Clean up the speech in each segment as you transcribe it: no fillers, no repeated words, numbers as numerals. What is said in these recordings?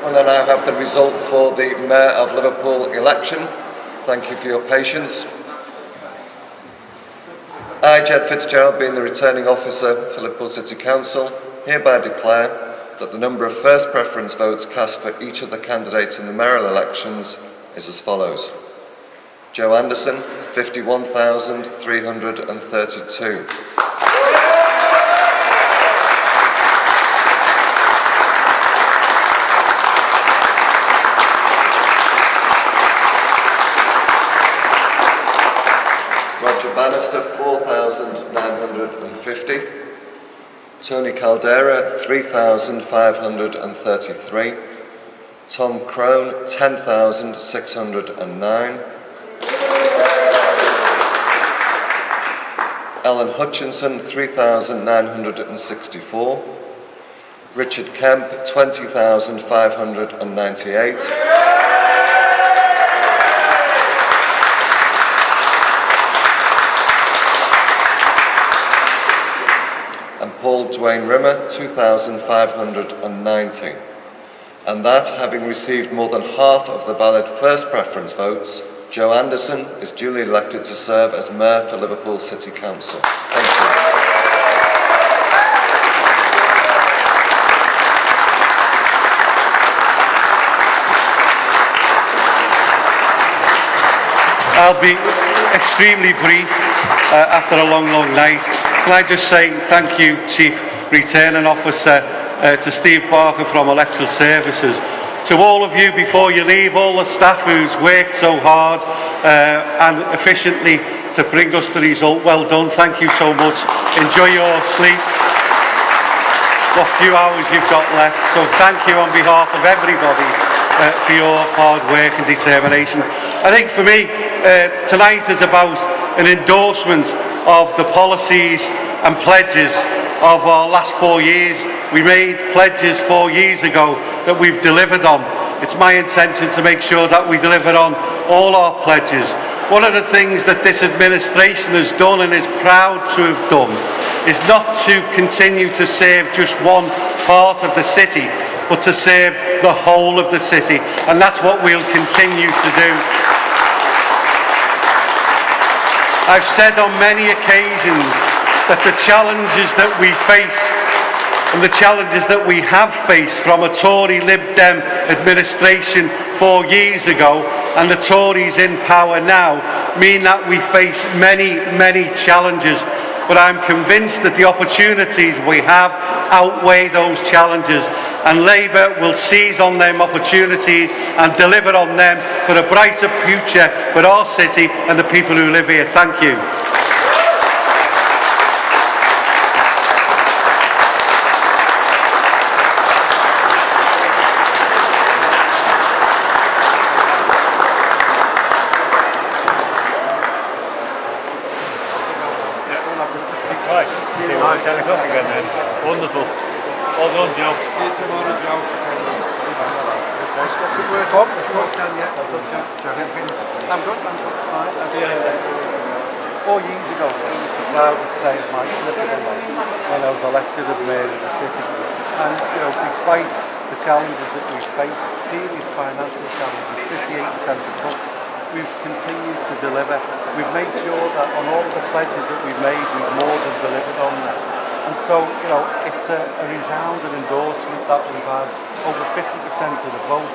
And I now have the result for the Mayor of Liverpool election. Thank you for your patience. I, Jed Fitzgerald, being the returning officer for Liverpool City Council, hereby declare that the number of first preference votes cast for each of the candidates in the mayoral elections is as follows. Joe Anderson, 51,332. Bannister, 4,950. Tony Caldera, 3,533. Tom Crone, 10,609. Alan Hutchinson, 3,964. Richard Kemp, 20,598. Paul Dwayne Rimmer, 2,590. And that, having received more than half of the valid first preference votes, Joe Anderson is duly elected to serve as Mayor for Liverpool City Council. Thank you. I'll be extremely brief after a long night. Can I just say thank you, Chief Returning Officer, to Steve Barker from Electoral Services. To all of you, before you leave, all the staff who's worked so hard and efficiently to bring us the result, well done, thank you so much. Enjoy your sleep, what few hours you've got left. So thank you on behalf of everybody for your hard work and determination. I think for me, tonight is about an endorsement of the policies and pledges of our last 4 years. We made pledges 4 years ago that we've delivered on. It's my intention to make sure that we deliver on all our pledges. One of the things that this administration has done and is proud to have done is not to continue to serve just one part of the city, but to serve the whole of the city, and that's what we'll continue to do. I've said on many occasions that the challenges that we face and the challenges that we have faced from a Tory Lib Dem administration 4 years ago and the Tories in power now mean that we face many challenges. But I'm convinced that the opportunities we have outweigh those challenges, and Labour will seize on them opportunities and deliver on them for a brighter future for our city and the people who live here. Thank you. Wonderful. Well done, Joe. See you tomorrow, Joe. I'm good. See you later. 4 years ago, it was the proudest day of my political life when I was elected as Mayor of the city. And, despite the challenges that we've faced, serious financial challenges, 58% of cuts, we've continued to deliver. We've made sure that on all the pledges that we've made, we've more than delivered on them. And so, it's a resounding endorsement that we've had, over 50% of the vote.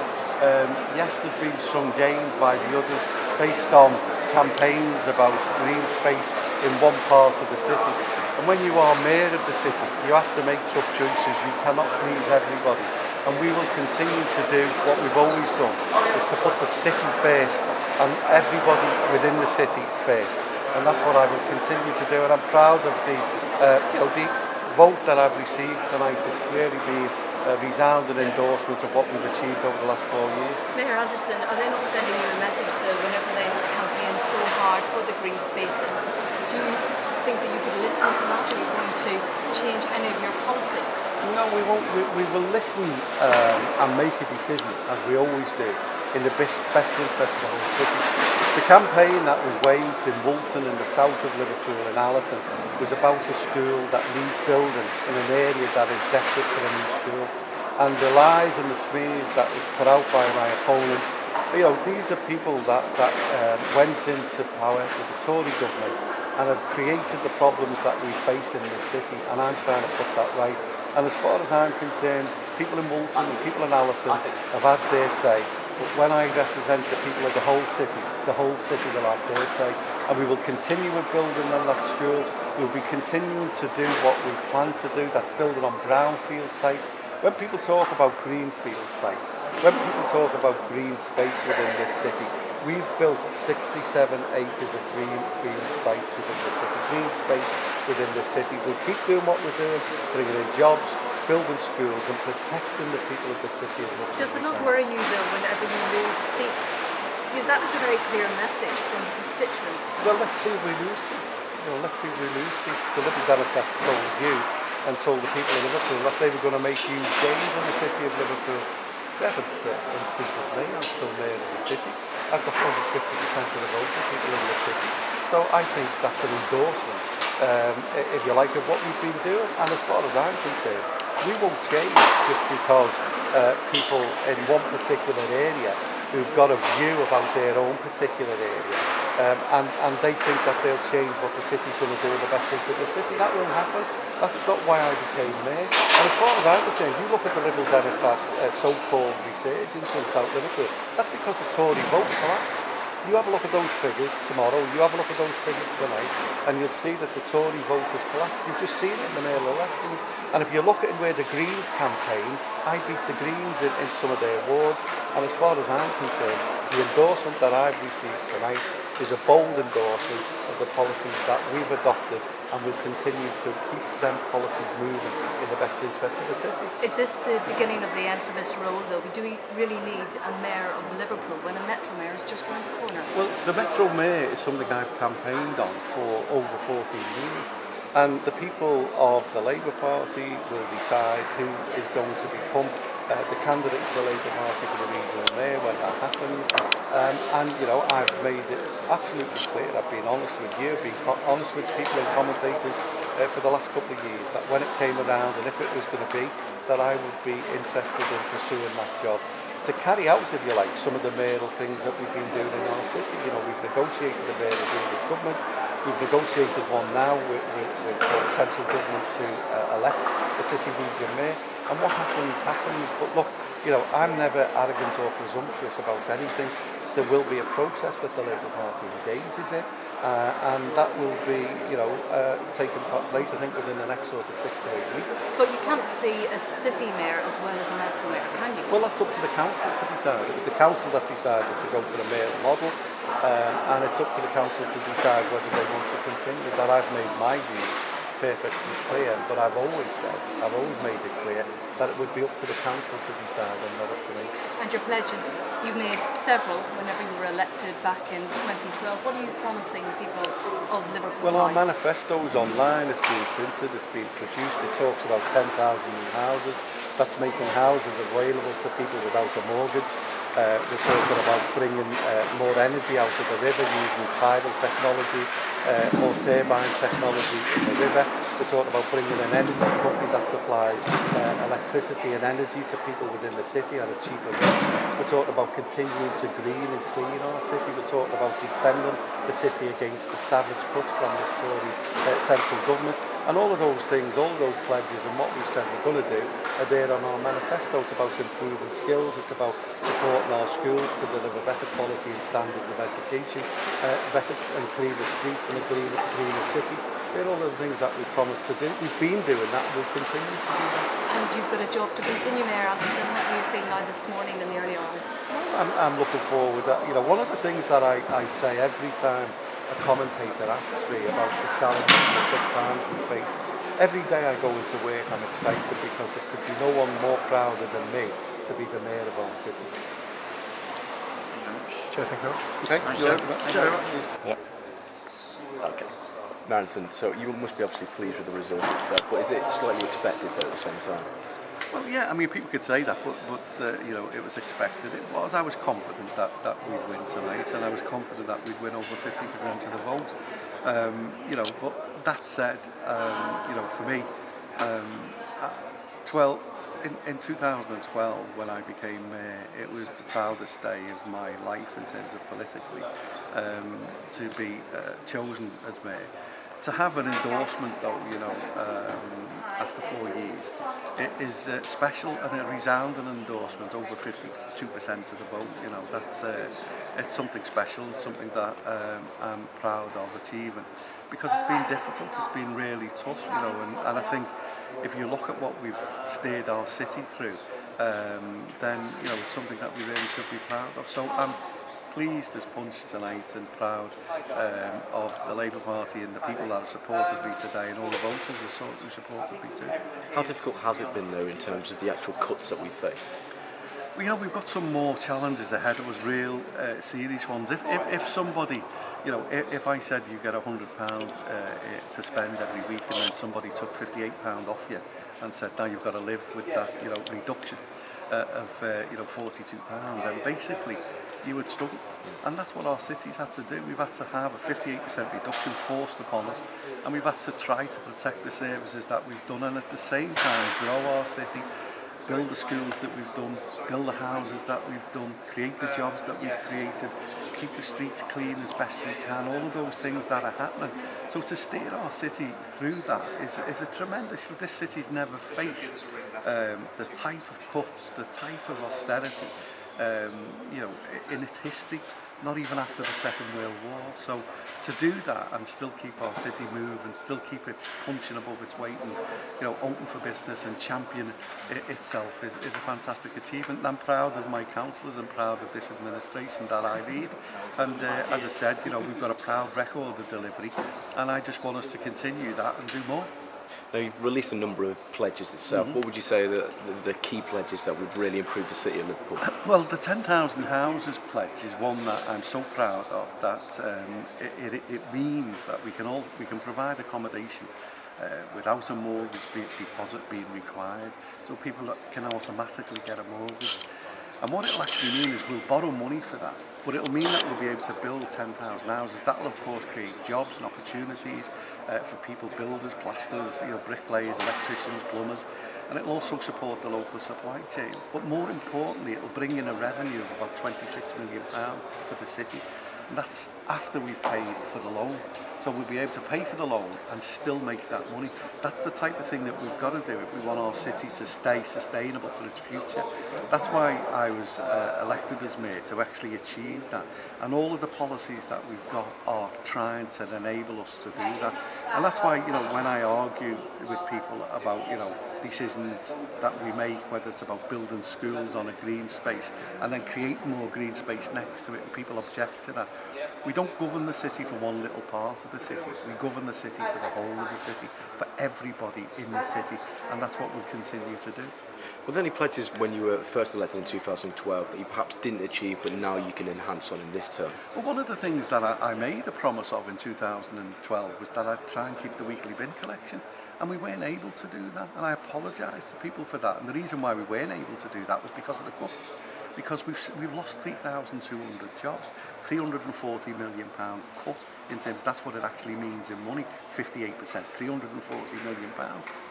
Yes, there's been some gains by the others based on campaigns about green space in one part of the city. And when you are Mayor of the city, you have to make tough choices. You cannot please everybody. And we will continue to do what we've always done, is to put the city first and everybody within the city first. And that's what I will continue to do. And I'm proud of the vote that I've received tonight. It's really been a resounding endorsement of what we've achieved over the last 4 years. Mayor Anderson, are they not sending you a message though whenever they campaign so hard for the green spaces. Do you think that you could listen to that? Are you going to change any of your policies? No, we won't. We will listen and make a decision, as we always do, in the best interest of the whole city. The campaign that was waged in Woolton in the south of Liverpool in Allerton was about a school that needs building in an area that is desperate for a new school. And the lies and the smears that was put out by my opponents, these are people that went into power with the Tory government and have created the problems that we face in this city, and I'm trying to put that right. And as far as I'm concerned, people in Woolton and people in Allerton have had their say. But when I represent the people of the whole city will have their say. And we will continue with building on that school. We'll be continuing to do what we plan to do, that's building on brownfield sites. When people talk about greenfield sites, when people talk about green space within this city, we've built 67 acres of greenfield sites within the city, green space within the city. We'll keep doing what we're doing, bringing in jobs, building schools and protecting the people of the city as much. Does it not worry you though whenever you lose seats? That is a very clear message from the constituents. Well, let's see if we lose seats. Let's see if we lose seats. The Liberal Democrats told you and told the people of Liverpool that they were going to make huge gains in the city of Liverpool. They haven't insisted me. I'm still mayor of the city. I've got over 50% of the vote of people in the city. So I think that's an endorsement, if you like, of what we've been doing. And as far as I'm concerned, we won't change just because people in one particular area who've got a view about their own particular area and they think that they'll change what the city's going to do in the best interest of the city. That won't happen. That's not why I became mayor. And as far as I'm concerned, you look at the Liberal Democrats' so-called resurgence in South Liverpool, that's because the Tory vote collapsed. You have a look at those figures tomorrow, you have a look at those figures tonight, and you'll see that the Tory vote has collapsed. You've just seen it in the mayoral elections. And if you look at where the Greens campaign, I beat the Greens in some of their wards. And as far as I'm concerned, the endorsement that I've received tonight is a bold endorsement of the policies that we've adopted and will continue to keep them policies moving in the best interest of the city. Is this the beginning of the end for this role though? Do we really need a mayor of Liverpool when a Metro mayor is just round the corner? Well, the Metro mayor is something I've campaigned on for over 14 years. And the people of the Labour Party will decide who is going to become the candidate for the Labour Party for the regional mayor when that happens. I've made it absolutely clear, I've been honest with you, I've been honest with people and commentators for the last couple of years, that when it came around and if it was going to be, that I would be interested in pursuing that job. To carry out, if you like, some of the mayoral things that we've been doing in our city. We've negotiated a mayoral deal with government. We've negotiated one now with the central government to elect the city region mayor. And what happens. But look, I'm never arrogant or presumptuous about anything. There will be a process that the Labour Party engages in, and that will be, taking place, I think, within the next sort of 6 to 8 weeks. But you can't see a city mayor as well as a Metro mayor, can you? Well, that's up to the council to decide. It was the council that decided to go for the mayor model, and it's up to the council to decide whether they want to continue. That I've made my view perfectly clear, but I've always made it clear that it would be up to the council to decide and not up to me. And your pledges, you've made several whenever you were elected back in 2012. What are you promising the people of Liverpool? Well, our manifesto is online, it's been printed, it's been produced. It talks about 10,000 new houses. That's making houses available to people without a mortgage. We're talking about bringing more energy out of the river using tidal technology, more turbine technology in the river. We're talking about bringing an energy company that supplies electricity and energy to people within the city at a cheaper rate. We're talking about continuing to green and clean our city. We're talking about defending the city against the savage cuts from the Tory central government. And all of those things, all of those pledges and what we've said we're going to do are there on our manifesto. It's about improving skills, it's about supporting our schools to deliver better quality and standards of education, better and cleaner streets and a greener city. They're all the things that we promised to do. We've been doing that, we'll continue to do that. And you've got a job to continue, Mayor Anderson. How do you feel now this morning in the early hours? I'm looking forward. One of the things that I say every time a commentator asks me about the challenges and the tough times we face, every day I go into work I'm excited because there could be no one more prouder than me to be the mayor of our city. Chair, thank you. Okay, Thank you're you very much. Yeah. Okay. Manson, so you must be obviously pleased with the result itself, but is it slightly expected though at the same time? Well, yeah, I mean, people could say that, but you know, it was expected. It was. I was confident that we'd win tonight, and I was confident that we'd win over 50% of the vote. You know, but that said, you know, for me, uh, 12 in 2012, when I became mayor, it was the proudest day of my life in terms of politically to be chosen as mayor. To have an endorsement, though, you know, after 4 years, it is special, and a resounding endorsement, over 52% of the vote. You know, that's it's something special, something that I'm proud of achieving, because it's been difficult, it's been really tough, you know, and I think if you look at what we've steered our city through, then you know, it's something that we really should be proud of. So I'm pleased as punch tonight, and proud of the Labour Party and the people that have supported me today, and all the voters who supported me too. How difficult has it been though in terms of the actual cuts that we face? Well, you know, we've got some more challenges ahead of us, real serious ones. If somebody, you know, if I said you get £100 to spend every week, and then somebody took £58 off you and said now you've got to live with that, you know, reduction of you know, £42, then basically you would struggle. And that's what our cities had to do. We've had to have a 58% reduction forced upon us, and we've had to try to protect the services that we've done, and at the same time grow our city, build the schools that we've done, build the houses that we've done, create the jobs that we've created, keep the streets clean as best we can, all of those things that are happening. So to steer our city through that is a tremendous. This city's never faced the type of cuts, the type of austerity, you know, in its history, not even after the Second World War. So to do that and still keep our city moving, still keep it punching above its weight, and you know, open for business and champion itself is a fantastic achievement. And I'm proud of my councillors and proud of this administration that I lead. And as I said, you know, we've got a proud record of delivery, and I just want us to continue that and do more. Now, you've released a number of pledges itself. What would you say are the key pledges that would really improve the city of Liverpool? Well, the 10,000 houses pledge is one that I'm so proud of, that it means that we can provide accommodation without a mortgage deposit being required, so people that can automatically get a mortgage. And what it'll actually mean is we'll borrow money for that, but it'll mean that we'll be able to build 10,000 houses. That'll of course create jobs and opportunities for people, builders, plasterers, you know, bricklayers, electricians, plumbers, and it'll also support the local supply chain. But more importantly, it'll bring in a revenue of about £26 million for the city, and that's after we've paid for the loan. So we'll be able to pay for the loan and still make that money. That's the type of thing that we've got to do if we want our city to stay sustainable for its future. That's why I was elected as mayor, to actually achieve that. And all of the policies that we've got are trying to enable us to do that. And that's why, you know, when I argue with people about, you know, decisions that we make, whether it's about building schools on a green space and then create more green space next to it, and people object to that. We don't govern the city for one little part of the city. We govern the city for the whole of the city, for everybody in the city, and that's what we'll continue to do. Were there any pledges when you were first elected in 2012 that you perhaps didn't achieve but now you can enhance on in this term? Well, one of the things that I made a promise of in 2012 was that I'd try and keep the weekly bin collection, and we weren't able to do that, and I apologise to people for that. And the reason why we weren't able to do that was because of the cuts, because we've lost 3,200 jobs, £340 million cut in terms, that's what it actually means in money, 58%, £340 million.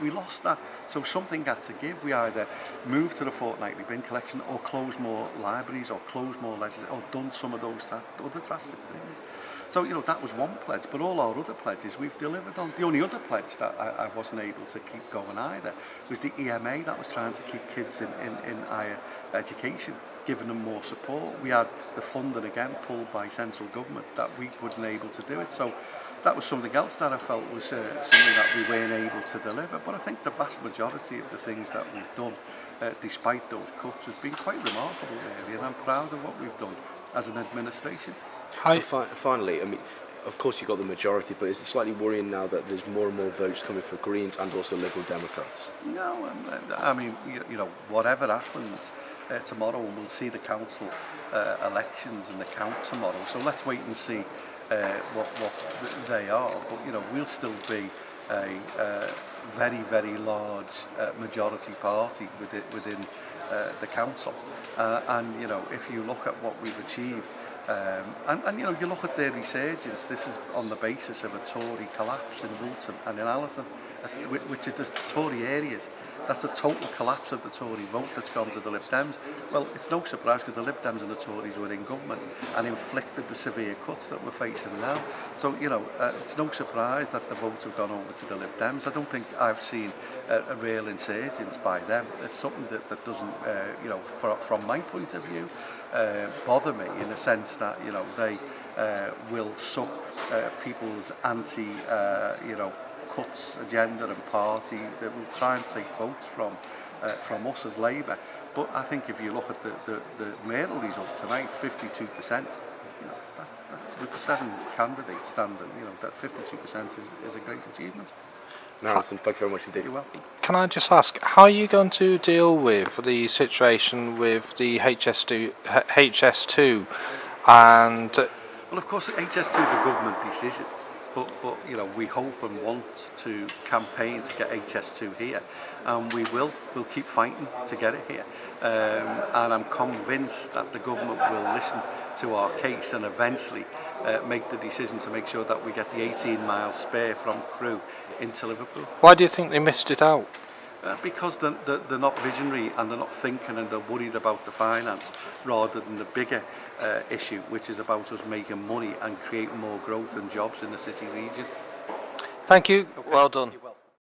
We lost that, so something had to give. We either moved to the fortnightly bin collection, or closed more libraries, or closed more legislation, or done some of those other drastic things. So, you know, that was one pledge, but all our other pledges we've delivered on. The only other pledge that I wasn't able to keep going either was the EMA, that was trying to keep kids in higher education, giving them more support. We had the funding again pulled by central government that we weren't able to do it. So that was something else that I felt was something that we weren't able to deliver. But I think the vast majority of the things that we've done, despite those cuts, has been quite remarkable really, and I'm proud of what we've done as an administration. Finally, I mean, of course you got the majority, but is it slightly worrying now that there's more and more votes coming for Greens and also Liberal Democrats? No, I mean, you know, whatever happens tomorrow, and we'll see the council elections and the count tomorrow. So let's wait and see what they are. But you know, we'll still be a very, very large majority party within the council. And you know, if you look at what we've achieved, and you know, you look at their resurgence, this is on the basis of a Tory collapse in Wilton and in Allerton, which are the Tory areas. That's a total collapse of the Tory vote that's gone to the Lib Dems. Well, it's no surprise because the Lib Dems and the Tories were in government and inflicted the severe cuts that we're facing now. So, you know, it's no surprise that the votes have gone over to the Lib Dems. I don't think I've seen a real insurgence by them. It's something that doesn't, you know, from my point of view, bother me in the sense that, you know, they will suck people's you know, cuts agenda and party that will try and take votes from us as Labour. But I think if you look at the mayoral result tonight, 52%, you know, that's with 7 candidates standing, you know, that 52% is a great achievement. No, listen, thank you very much indeed. You're welcome. Can I just ask, how are you going to deal with the situation with the HS2 and... Well, of course, HS2 is a government decision, but you know, we hope and want to campaign to get HS2 here, and we'll keep fighting to get it here. And I'm convinced that the government will listen to our case and eventually make the decision to make sure that we get the 18-mile spare from Crewe into Liverpool. Why do you think they missed it out? Because they're not visionary and they're not thinking and they're worried about the finance rather than the bigger issue, which is about us making money and creating more growth and jobs in the city region. Thank you. Well done.